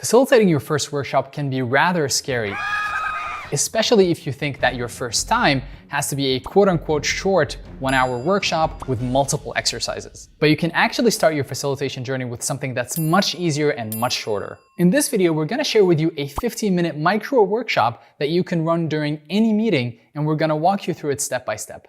Facilitating your first workshop can be rather scary, especially if you think that your first time has to be a quote-unquote short 1-hour workshop with multiple exercises. But you can actually start your facilitation journey with something that's much easier and much shorter. In this video, we're gonna share with you a 15-minute micro workshop that you can run during any meeting, and we're gonna walk you through it step by step.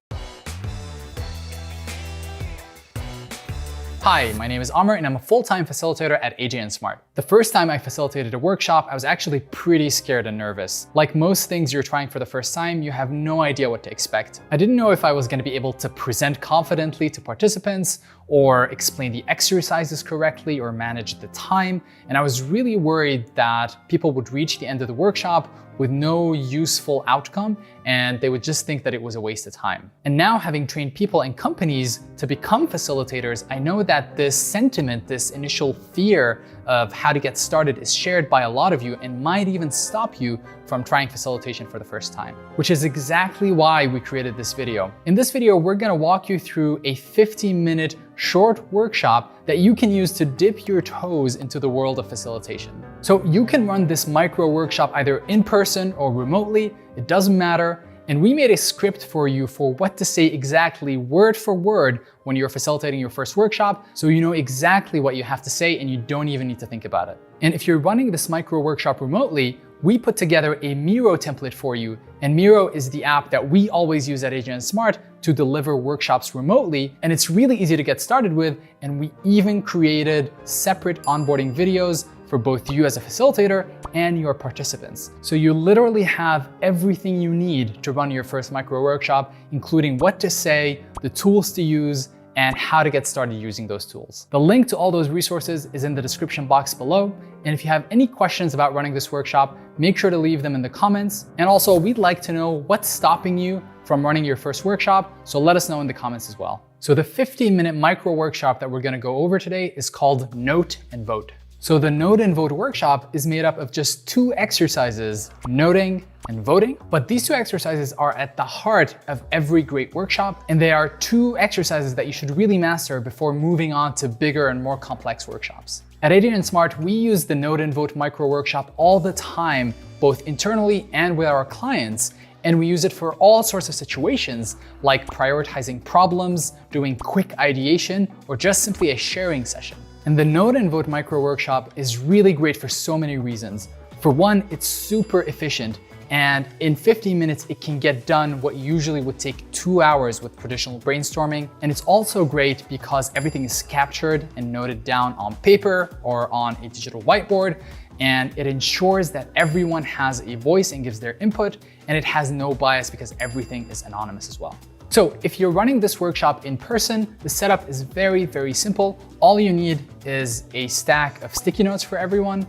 Hi, my name is Amr and I'm a full-time facilitator at AJ & Smart. The first time I facilitated a workshop, I was actually pretty scared and nervous. Like most things you're trying for the first time, you have no idea what to expect. I didn't know if I was going to be able to present confidently to participants, or explain the exercises correctly, or manage the time. And I was really worried that people would reach the end of the workshop with no useful outcome, and they would just think that it was a waste of time. And now, having trained people and companies to become facilitators, I know that this sentiment, this initial fear of how to get started is shared by a lot of you and might even stop you from trying facilitation for the first time, which is exactly why we created this video. In this video, we're gonna walk you through a 15-minute short workshop that you can use to dip your toes into the world of facilitation. So you can run this micro workshop either in person or remotely, it doesn't matter. And we made a script for you for what to say exactly word for word when you're facilitating your first workshop, so you know exactly what you have to say and you don't even need to think about it. And if you're running this micro workshop remotely, we put together a Miro template for you. And Miro is the app that we always use at AJ & Smart to deliver workshops remotely. And it's really easy to get started with. And we even created separate onboarding videos for both you as a facilitator and your participants. So you literally have everything you need to run your first micro workshop, including what to say, the tools to use, and how to get started using those tools. The link to all those resources is in the description box below. And if you have any questions about running this workshop, make sure to leave them in the comments. And also, we'd like to know what's stopping you from running your first workshop, so let us know in the comments as well. So the 15-minute micro workshop that we're gonna go over today is called Note and Vote. So the Note and Vote workshop is made up of just 2 exercises, noting and voting. But these 2 exercises are at the heart of every great workshop, and they are 2 exercises that you should really master before moving on to bigger and more complex workshops. At AJ & Smart, we use the Note and Vote micro workshop all the time, both internally and with our clients. And we use it for all sorts of situations, like prioritizing problems, doing quick ideation, or just simply a sharing session. And the Note and Vote micro workshop is really great for so many reasons. For one, it's super efficient. And in 15 minutes, it can get done what usually would take 2 hours with traditional brainstorming. And it's also great because everything is captured and noted down on paper or on a digital whiteboard. And it ensures that everyone has a voice and gives their input, and it has no bias because everything is anonymous as well. So if you're running this workshop in person, the setup is very, very simple. All you need is a stack of sticky notes for everyone,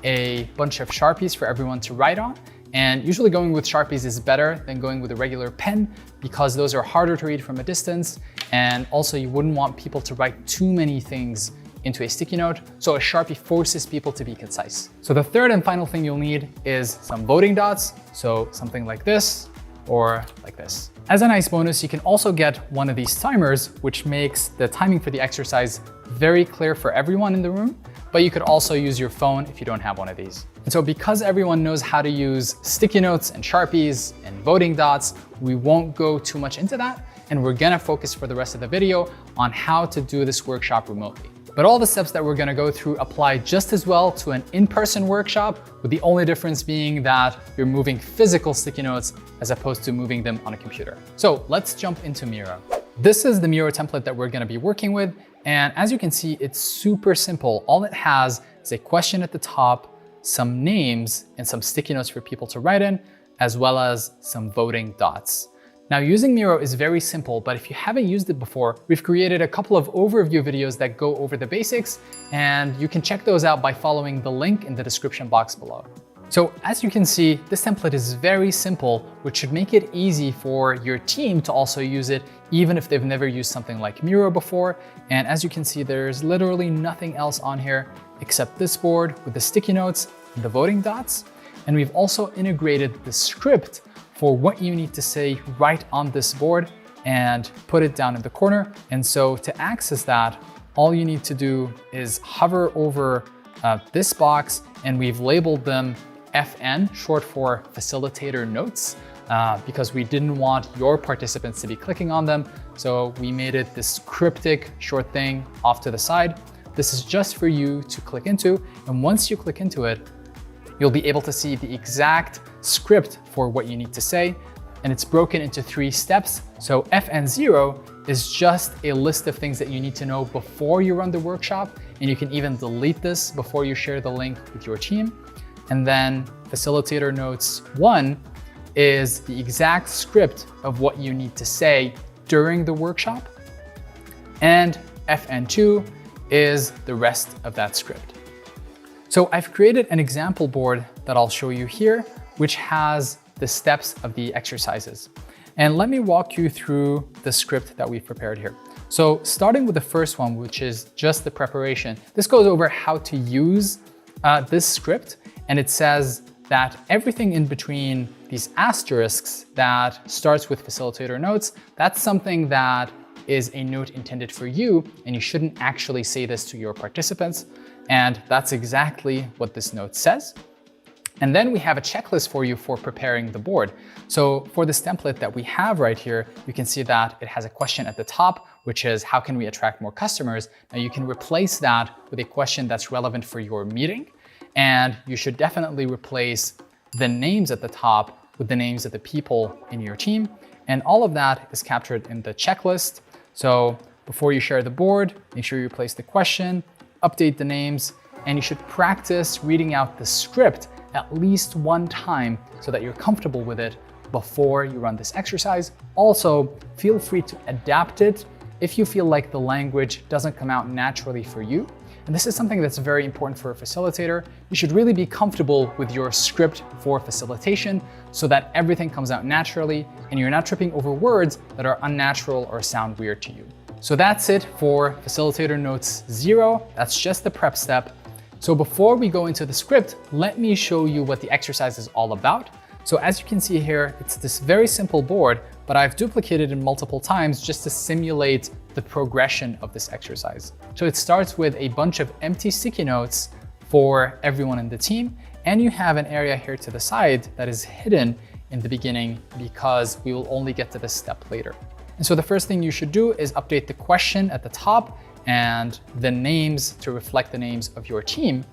a bunch of Sharpies for everyone to write on. And usually going with Sharpies is better than going with a regular pen because those are harder to read from a distance. And also you wouldn't want people to write too many things into a sticky note. So a Sharpie forces people to be concise. So the third and final thing you'll need is some voting dots. So something like this or like this. As a nice bonus, you can also get one of these timers, which makes the timing for the exercise very clear for everyone in the room. But you could also use your phone if you don't have one of these. And so because everyone knows how to use sticky notes and Sharpies and voting dots, we won't go too much into that. And we're gonna focus for the rest of the video on how to do this workshop remotely. But all the steps that we're gonna go through apply just as well to an in-person workshop, with the only difference being that you're moving physical sticky notes as opposed to moving them on a computer. So let's jump into Miro. This is the Miro template that we're gonna be working with. And as you can see, it's super simple. All it has is a question at the top, some names, and some sticky notes for people to write in, as well as some voting dots. Now, using Miro is very simple, but if you haven't used it before, we've created a couple of overview videos that go over the basics, and you can check those out by following the link in the description box below. So as you can see, this template is very simple, which should make it easy for your team to also use it, even if they've never used something like Miro before. And as you can see, there's literally nothing else on here except this board with the sticky notes and the voting dots. And we've also integrated the script for what you need to say right on this board and put it down in the corner. And so to access that, all you need to do is hover over this box, and we've labeled them FN, short for Facilitator Notes, because we didn't want your participants to be clicking on them. So we made it this cryptic short thing off to the side. This is just for you to click into. And once you click into it, you'll be able to see the exact script for what you need to say. And it's broken into 3 steps. So FN0 is just a list of things that you need to know before you run the workshop. And you can even delete this before you share the link with your team. And then Facilitator Notes 1 is the exact script of what you need to say during the workshop. And FN2 is the rest of that script. So I've created an example board that I'll show you here, which has the steps of the exercises. And let me walk you through the script that we've prepared here. So starting with the first one, which is just the preparation, this goes over how to use this script. And it says that everything in between these asterisks that starts with Facilitator Notes, that's something that is a note intended for you, and you shouldn't actually say this to your participants. And that's exactly what this note says. And then we have a checklist for you for preparing the board. So for this template that we have right here, you can see that it has a question at the top, which is how can we attract more customers? Now you can replace that with a question that's relevant for your meeting. And you should definitely replace the names at the top with the names of the people in your team. And all of that is captured in the checklist. So before you share the board, make sure you replace the question, update the names, and you should practice reading out the script at least 1 time so that you're comfortable with it before you run this exercise. Also, feel free to adapt it if you feel like the language doesn't come out naturally for you. And this is something that's very important for a facilitator. You should really be comfortable with your script for facilitation so that everything comes out naturally and you're not tripping over words that are unnatural or sound weird to you. So that's it for Facilitator Notes 0. That's just the prep step. So before we go into the script, let me show you what the exercise is all about. So as you can see here, it's this very simple board, but I've duplicated it multiple times just to simulate the progression of this exercise. So it starts with a bunch of empty sticky notes for everyone in the team, and you have an area here to the side that is hidden in the beginning because we will only get to this step later. And so the first thing you should do is update the question at the top and the names to reflect the names of your team.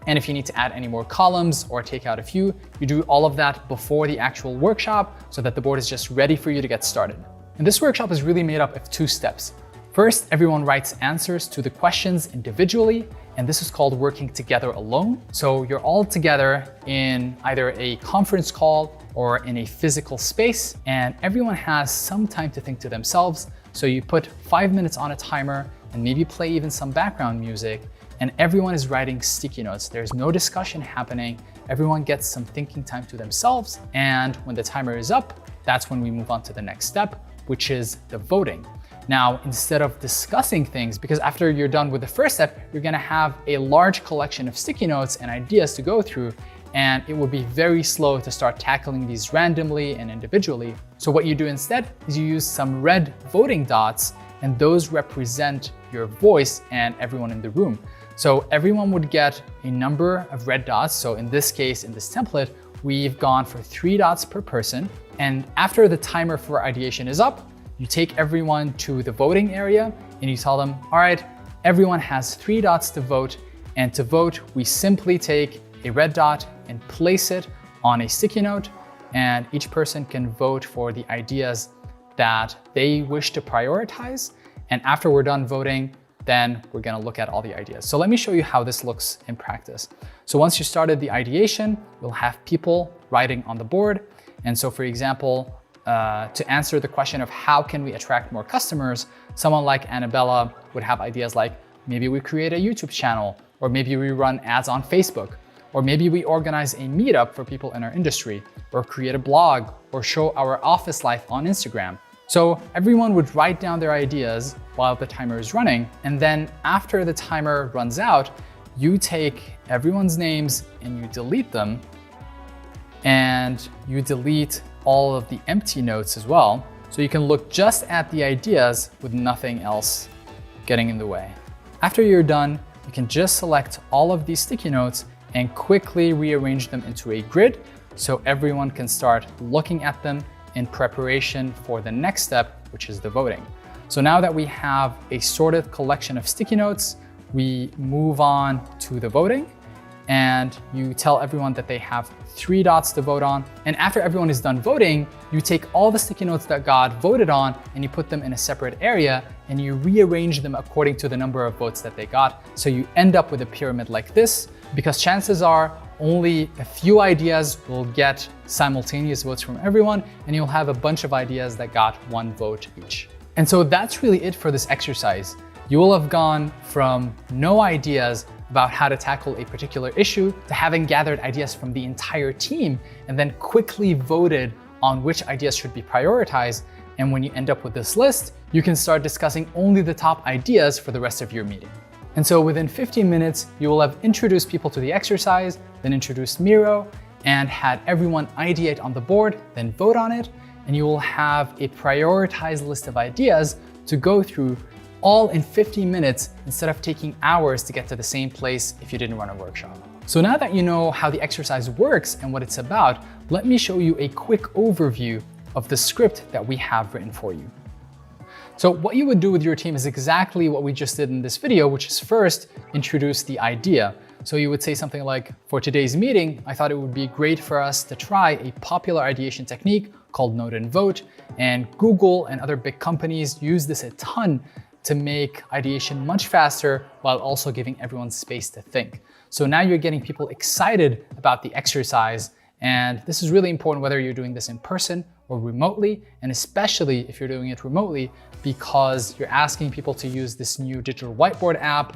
And if you need to add any more columns or take out a few, you do all of that before the actual workshop so that the board is just ready for you to get started. And this workshop is really made up of 2 steps. First, everyone writes answers to the questions individually, and this is called working together alone. So you're all together in either a conference call or in a physical space, and everyone has some time to think to themselves. So you put 5 minutes on a timer and maybe play even some background music, and everyone is writing sticky notes. There's no discussion happening. Everyone gets some thinking time to themselves. And when the timer is up, that's when we move on to the next step, which is the voting. Now, instead of discussing things, because after you're done with the first step, you're gonna have a large collection of sticky notes and ideas to go through, and it would be very slow to start tackling these randomly and individually. So what you do instead is you use some red voting dots, and those represent your voice and everyone in the room. So everyone would get a number of red dots. So in this case, in this template, we've gone for 3 dots per person. And after the timer for ideation is up, you take everyone to the voting area and you tell them, all right, everyone has 3 dots to vote. And to vote, we simply take a red dot and place it on a sticky note, and each person can vote for the ideas that they wish to prioritize. And after we're done voting, then we're gonna look at all the ideas. So let me show you how this looks in practice. So once you started the ideation, we'll have people writing on the board. And so for example, to answer the question of how can we attract more customers, someone like Annabella would have ideas like, maybe we create a YouTube channel, or maybe we run ads on Facebook, or maybe we organize a meetup for people in our industry, or create a blog, or show our office life on Instagram. So everyone would write down their ideas while the timer is running. And then after the timer runs out, you take everyone's names and you delete them. And you delete all of the empty notes as well. So you can look just at the ideas with nothing else getting in the way. After you're done, you can just select all of these sticky notes and quickly rearrange them into a grid so everyone can start looking at them in preparation for the next step, which is the voting. So now that we have a sorted collection of sticky notes, we move on to the voting, and you tell everyone that they have 3 dots to vote on. And after everyone is done voting, you take all the sticky notes that got voted on and you put them in a separate area and you rearrange them according to the number of votes that they got. So you end up with a pyramid like this, because chances are only a few ideas will get simultaneous votes from everyone, and you'll have a bunch of ideas that got 1 vote each. And so that's really it for this exercise. You will have gone from no ideas about how to tackle a particular issue to having gathered ideas from the entire team and then quickly voted on which ideas should be prioritized. And when you end up with this list, you can start discussing only the top ideas for the rest of your meeting. And so within 15 minutes, you will have introduced people to the exercise, then introduced Miro, and had everyone ideate on the board, then vote on it, and you will have a prioritized list of ideas to go through, all in 15 minutes instead of taking hours to get to the same place if you didn't run a workshop. So now that you know how the exercise works and what it's about, let me show you a quick overview of the script that we have written for you. So what you would do with your team is exactly what we just did in this video, which is first introduce the idea. So you would say something like, for today's meeting, I thought it would be great for us to try a popular ideation technique called Note and Vote. And Google and other big companies use this a ton to make ideation much faster while also giving everyone space to think. So now you're getting people excited about the exercise. And this is really important whether you're doing this in person or remotely, and especially if you're doing it remotely, because you're asking people to use this new digital whiteboard app,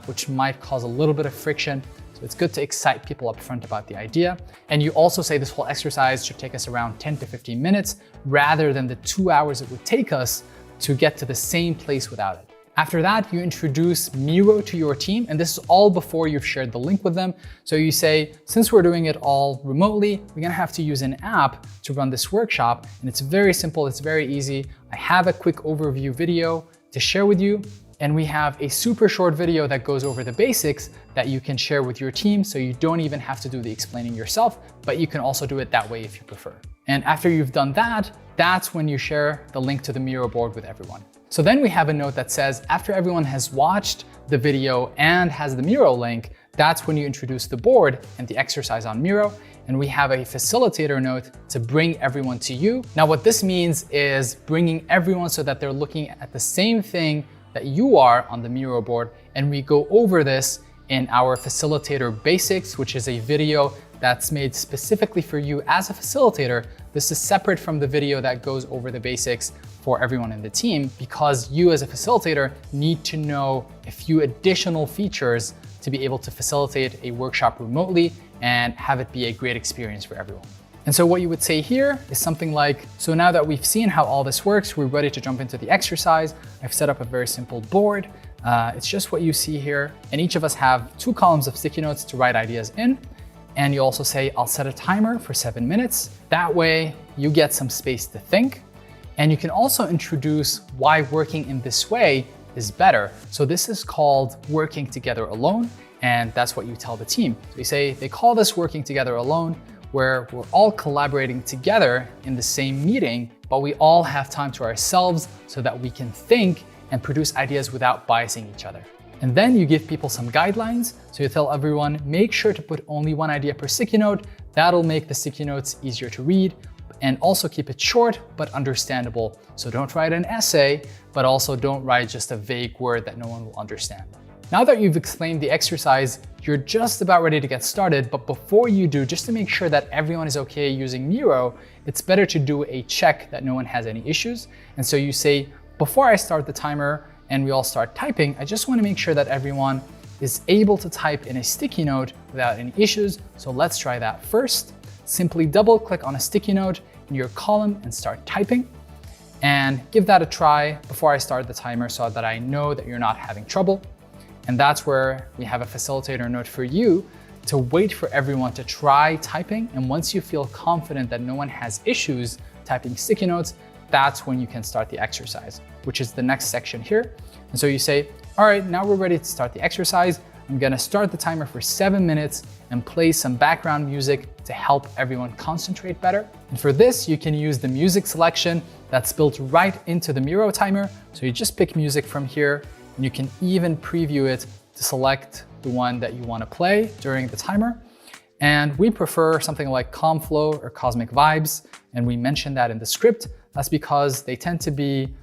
which might cause a little bit of friction. So it's good to excite people up front about the idea. And you also say this whole exercise should take us around 10 to 15 minutes rather than the 2 hours it would take us to get to the same place without it. After that, you introduce Miro to your team, and this is all before you've shared the link with them. So you say, since we're doing it all remotely, we're gonna have to use an app to run this workshop, and it's very simple, it's very easy. I have a quick overview video to share with you, and we have a super short video that goes over the basics that you can share with your team, so you don't even have to do the explaining yourself, but you can also do it that way if you prefer. And after you've done that, that's when you share the link to the Miro board with everyone. So then we have a note that says, after everyone has watched the video and has the Miro link, that's when you introduce the board and the exercise on Miro. And we have a facilitator note to bring everyone to you. Now, what this means is bringing everyone so that they're looking at the same thing that you are on the Miro board. And we go over this in our facilitator basics, which is a video that's made specifically for you as a facilitator. This is separate from the video that goes over the basics for everyone in the team, because you as a facilitator need to know a few additional features to be able to facilitate a workshop remotely and have it be a great experience for everyone. And so what you would say here is something like, so now that we've seen how all this works, we're ready to jump into the exercise. I've set up a very simple board. It's just what you see here. And each of us have 2 columns of sticky notes to write ideas in. And you also say, I'll set a timer for 7 minutes. That way you get some space to think. And you can also introduce why working in this way is better. So this is called working together alone. And that's what you tell the team. So you say, they call this working together alone, where we're all collaborating together in the same meeting, but we all have time to ourselves so that we can think and produce ideas without biasing each other. And then you give people some guidelines. So you tell everyone, make sure to put only 1 idea per sticky note. That'll make the sticky notes easier to read, and also keep it short but understandable. So don't write an essay, but also don't write just a vague word that no one will understand. Now that you've explained the exercise, you're just about ready to get started. But before you do, just to make sure that everyone is okay using Miro, it's better to do a check that no one has any issues. And so you say, before I start the timer, and we all start typing, I just want to make sure that everyone is able to type in a sticky note without any issues. So let's try that first. Simply double click on a sticky note in your column and start typing. And give that a try before I start the timer so that I know that you're not having trouble. And that's where we have a facilitator note for you to wait for everyone to try typing. And once you feel confident that no one has issues typing sticky notes, that's when you can start the exercise, which is the next section here. And so you say, All right, now we're ready to start the exercise. I'm gonna start the timer for 7 minutes and play some background music to help everyone concentrate better. And for this, you can use the music selection that's built right into the Miro timer. So you just pick music from here, and you can even preview it to select the one that you wanna play during the timer. And we prefer something like Calm Flow or Cosmic Vibes, and we mentioned that in the script. That's because they tend to be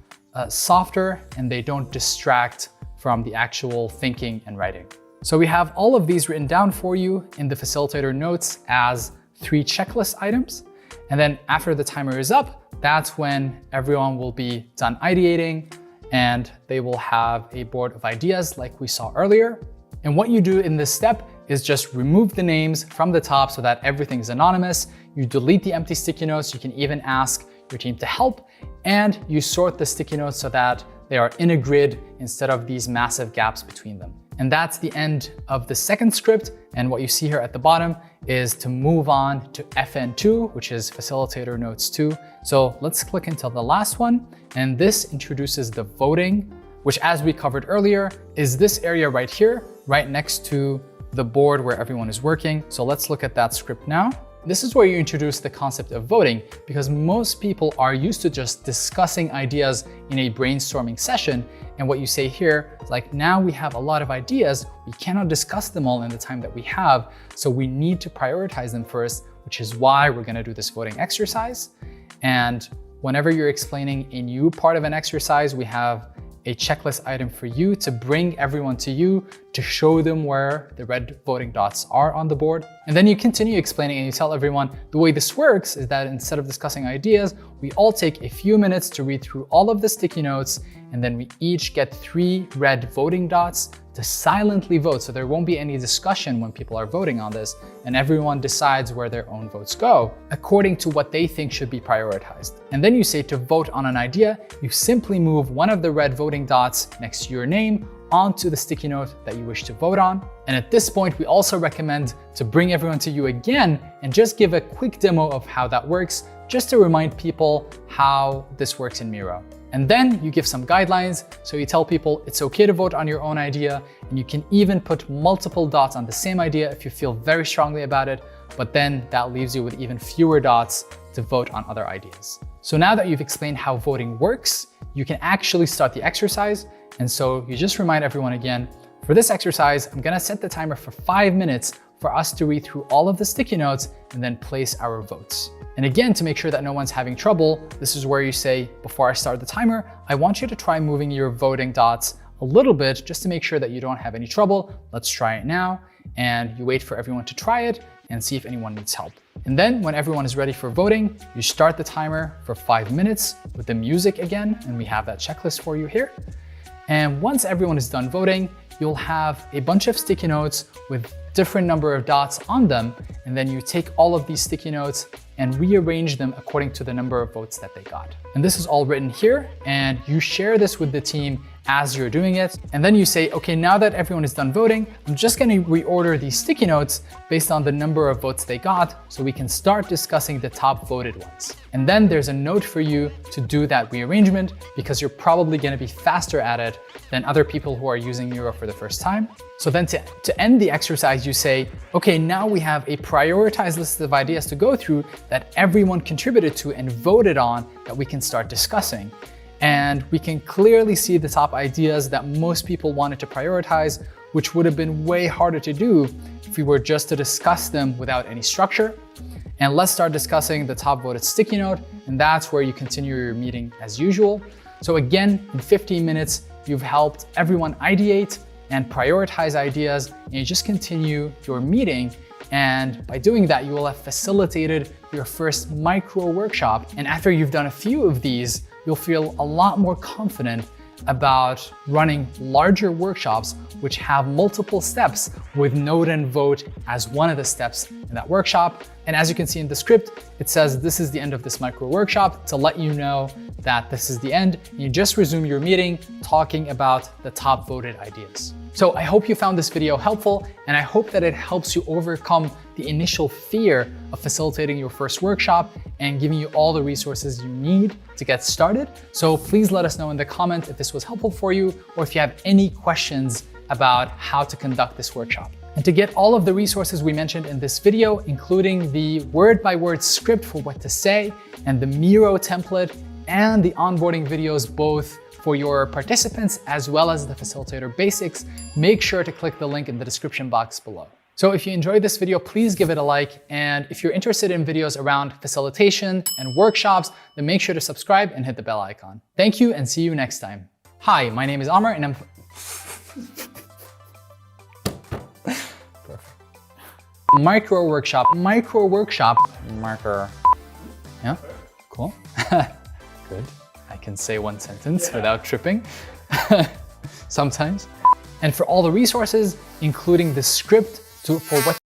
softer and they don't distract from the actual thinking and writing. So we have all of these written down for you in the facilitator notes as 3 checklist items. And then after the timer is up, that's when everyone will be done ideating and they will have a board of ideas like we saw earlier. And what you do in this step is just remove the names from the top so that everything is anonymous. You delete the empty sticky notes. You can even ask your team to help, and you sort the sticky notes so that they are in a grid instead of these massive gaps between them. And that's the end of the second script. And what you see here at the bottom is to move on to FN2, which is Facilitator Notes 2. So let's click into the last one. And this introduces the voting, which, as we covered earlier, is this area right here, right next to the board where everyone is working. So let's look at that script now. This is where you introduce the concept of voting, because most people are used to just discussing ideas in a brainstorming session. And what you say here is like, now we have a lot of ideas, we cannot discuss them all in the time that we have. So we need to prioritize them first, which is why we're gonna do this voting exercise. And whenever you're explaining a new part of an exercise, we have a checklist item for you to bring everyone to you to show them where the red voting dots are on the board. And then you continue explaining and you tell everyone the way this works is that instead of discussing ideas, we all take a few minutes to read through all of the sticky notes, and then we each get 3 red voting dots to silently vote. So there won't be any discussion when people are voting on this, and everyone decides where their own votes go according to what they think should be prioritized. And then you say to vote on an idea, you simply move one of the red voting dots next to your name onto the sticky note that you wish to vote on. And at this point, we also recommend to bring everyone to you again and just give a quick demo of how that works, just to remind people how this works in Miro. And then you give some guidelines. So you tell people it's okay to vote on your own idea, and you can even put multiple dots on the same idea if you feel very strongly about it, but then that leaves you with even fewer dots to vote on other ideas. So now that you've explained how voting works, you can actually start the exercise. And so you just remind everyone again, for this exercise, I'm gonna set the timer for 5 minutes for us to read through all of the sticky notes and then place our votes. And again, to make sure that no one's having trouble, this is where you say, before I start the timer, I want you to try moving your voting dots a little bit just to make sure that you don't have any trouble. Let's try it now. And you wait for everyone to try it and see if anyone needs help. And then when everyone is ready for voting, you start the timer for 5 minutes with the music again, and we have that checklist for you here. And once everyone is done voting, you'll have a bunch of sticky notes with different number of dots on them. And then you take all of these sticky notes and rearrange them according to the number of votes that they got. And this is all written here, and you share this with the team as you're doing it. And then you say, okay, now that everyone is done voting, I'm just gonna reorder these sticky notes based on the number of votes they got so we can start discussing the top voted ones. And then there's a note for you to do that rearrangement because you're probably gonna be faster at it than other people who are using Miro for the first time. So then to end the exercise, you say, okay, now we have a prioritized list of ideas to go through that everyone contributed to and voted on that we can start discussing. And we can clearly see the top ideas that most people wanted to prioritize, which would have been way harder to do if we were just to discuss them without any structure. And let's start discussing the top voted sticky note, and that's where you continue your meeting as usual. So again, in 15 minutes, you've helped everyone ideate and prioritize ideas, and you just continue your meeting. And by doing that, you will have facilitated your first micro workshop. And after you've done a few of these, you'll feel a lot more confident about running larger workshops, which have multiple steps with note and vote as one of the steps in that workshop. And as you can see in the script, it says this is the end of this micro workshop to let you know that this is the end. You just resume your meeting talking about the top voted ideas. So I hope you found this video helpful, and I hope that it helps you overcome the initial fear of facilitating your first workshop and giving you all the resources you need to get started. So please let us know in the comments if this was helpful for you, or if you have any questions about how to conduct this workshop. And to get all of the resources we mentioned in this video, including the word-by-word script for what to say, and the Miro template, and the onboarding videos, both for your participants as well as the facilitator basics, make sure to click the link in the description box below. So if you enjoyed this video, please give it a like. And if you're interested in videos around facilitation and workshops, then make sure to subscribe and hit the bell icon. Thank you and see you next time. Hi, my name is Amr and I'm... Perfect. Micro workshop. Yeah, cool. Good. I can say one sentence without tripping, sometimes. And for all the resources, including the script for what